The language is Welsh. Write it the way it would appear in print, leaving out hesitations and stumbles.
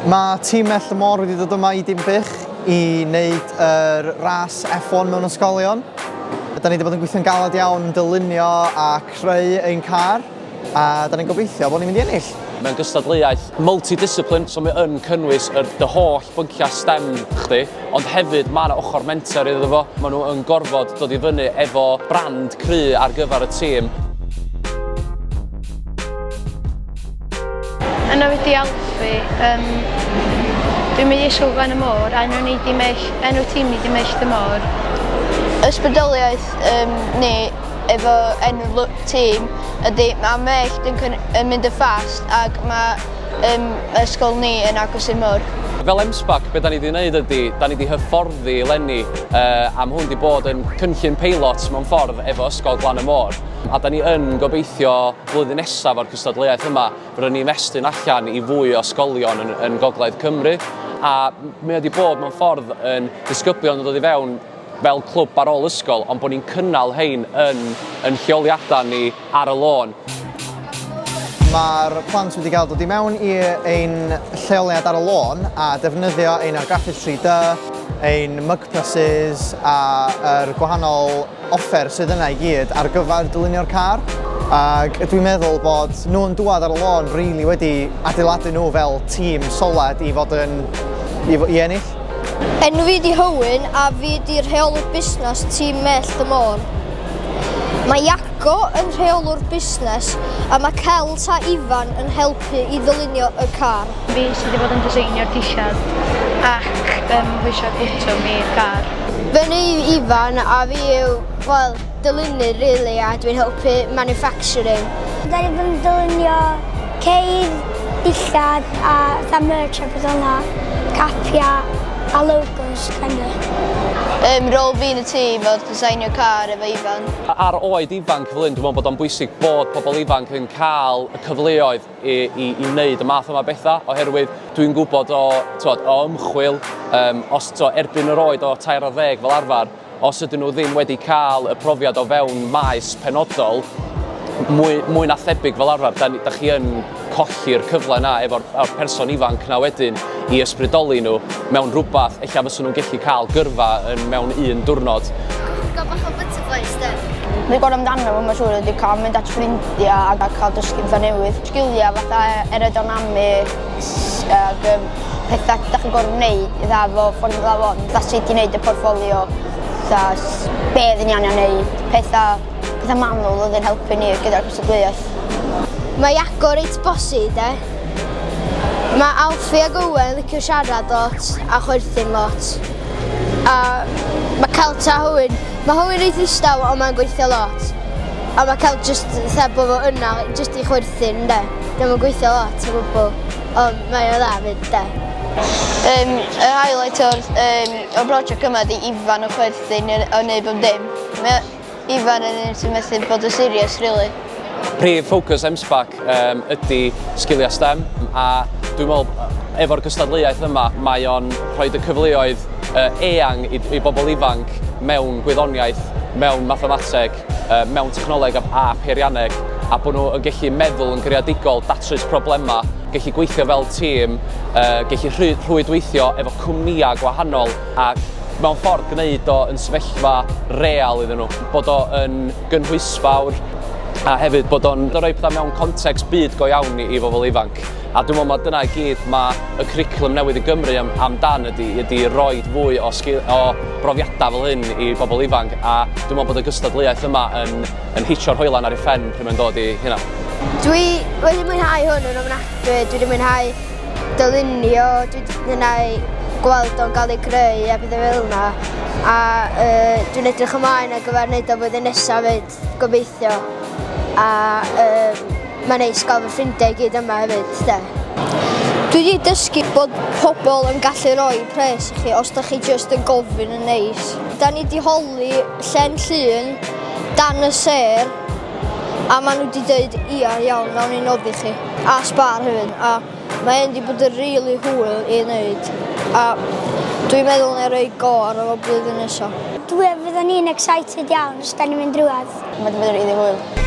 Mae tîm Mellt y Môr wedi dod yma I Dinbych I wneud yr ras F1 mewn ysgolion. Da ni wedi bod yn gweithio'n galed iawn dylunio a creu ein car, a da ni'n gobeithio bod ni'n mynd I ennill. Mae'n gystadleuaeth multidiscipline, so mae yn cynnwys dy holl bynciau STEM chdi, ond hefyd mae yna ochr mentor iddo fo. Maen nhw yn gorfod dod I fyny efo brand cry ar gyfer y tîm. Yna wedi Alffi, dwi'n mynd I Ysgol Glan Y Môr a enw tîm ni Mellt y Môr. Ysbrydoliaeth ni efo enw tîm ydy mae Mellt yn mynd yn ffast ac mae ysgol ni yn agos I môr. Fel emsbag, be da ni wedi gwneud ydy, da ni wedi hyfforddi eleni am hwn wedi bod yn cynllun peilot mewn ffordd efo Ysgol Glan Y Môr. A da ni yn gobeithio flwyddyn nesaf o'r gystadleuaeth yma, byddwn ni'n mestyn allan I fwy o ysgolion yn Gogledd Cymru. A mae wedi bod mewn ffordd yn disgyblion yn dod I fewn fel clwb ar ôl ysgol, ond bod ni'n cynnal hein yn lleoliadau ni ar y lôn. Mae'r plant wedi cael dod I mewn I ein lleoliad ar y lôn a defnyddio ein argraffu 3D, ein mug presses a'r gwahanol offer sydd yna I gyd ar gyfer dylunio'r car. Ac dwi'n meddwl bod nhw'n dŵad ar y lôn rili wedi adeiladu nhw fel tîm solid I fod I ennill. Enw fi di Hywyn a fi di'r rheolwr busnes tîm Mellt y Môr. Mae Iago yn rheolwr busnes a mae Celt a Ifan yn helpu I ddylunio y car. Fi sydd wedi bod yn diseinio'r dillad ac pwysio bwtwm I'r car. Fyny Ifan a fi yw, dylunir rili a dwi'n helpu manufacturing. Da ni bod yn dylunio ceir, dillad a merch a beth o'na, capia a logos kinda. Rôl fi yn y tîm oedd designio car efo Ifan. Ar oed ifanc fel hyn, dwi'n meddwl bod o'n bwysig bod pobl ifanc yn cael y cyfleoedd I wneud y math yma bethau, oherwydd dwi'n gwybod o ymchwil, os erbyn yr oed o 40 fel arfer, os ydyn nhw ddim wedi cael y profiad o fewn maes penodol, mwy na thebyg fel arfer, da chi yn colli'r cyfle yna efo'r person ifanc na wedyn I ysbrydoli nhw mewn rhywbeth ella fyswn nhw'n gallu cael gyrfa mewn un diwrnod. Gael bach o butterflies de? Dwi'n gwrdd amdano fo, mae'n siŵr ydy cael mynd at ffrindiau a cael dysgu fatha newydd. Sgiliau fatha aerodynamics ac pethau da chi'n gorfod wneud I dda fo Formula 1. Fatha sut I wneud y portfolio, be ydyn ni angen wneud, pethau manwl oedd yn helpu ni gyda'r gystadleuaeth. Mae Iago reit bosi de. Mae Alffi a Owen licio siarad lot a chwerthin lot. A mae Celt a Hywyn, mae Hywyn reit ddistaw ond mae'n gweithio lot. A mae Celt jyst bod fo yna jyst I chwerthin de. Dwi'n gweithio lot o gwbl, ond mae'n dda fyd de. Y highlight o'r brosiect yma ydy Ifan o chwerthin o wneud bob dim. Mae Ifan yn un sy'n methu bod yn serious, really. Prif ffocws emsbag ydy sgiliau STEM a dwi'n meddwl efo'r gystadleuaeth yma mae o'n rhoi y cyfleoedd eang I bobl ifanc mewn gwyddoniaeth, mewn mathemateg, mewn technoleg a peirianneg a bod nhw yn gallu meddwl yn greadigol, datrys problemau, gallu gweithio fel tîm, gallu rhwydweithio efo cwmnïau gwahanol a mewn ffordd gwneud o yn sefyllfa real iddyn nhw, bod o yn gynhwysfawr a hefyd bod o'n rhoi pethau mewn context byd go iawn I bobl ifanc. A dwi'n meddwl dyna I gyd mae y cwricwlwm newydd I Gymru amdan ydy rhoi fwy o brofiadau fel hyn I bobl ifanc a dwi'n meddwl bod y gystadleuaeth yma yn hitio'r hoelan ar ei phen pryd mae'n dod I hynna. Dwi wedi mwynhau hwn yn ofnadwy, dwi wedi mwynhau dylunio, dwi wedi mwynhau gweld o'n cael ei greu a bethau fel yna. A dwi'n edrych ymlaen ar gyfer wneud o flwyddyn nesaf fyd, gobeithio. A mae'n neis gael fy ffrindiau I gyd yma hefyd, de. Dwi wedi dysgu bod pobl yn gallu rhoi pres I chi os da chi jyst yn gofyn yn neis. Da ni wedi holi llen llun dan y ser a maen nhw wedi dweud ia iawn nawn ni'n noddi chi. A sbar hefyd. A mae wedi bod yn rili hwyl I wneud. A dwi'n meddwl na rhoi go ar ôl blwyddyn nesaf. Fyddwn ni'n excited iawn os da ni'n mynd drwedd. Mae wedi bod yn rili hwyl.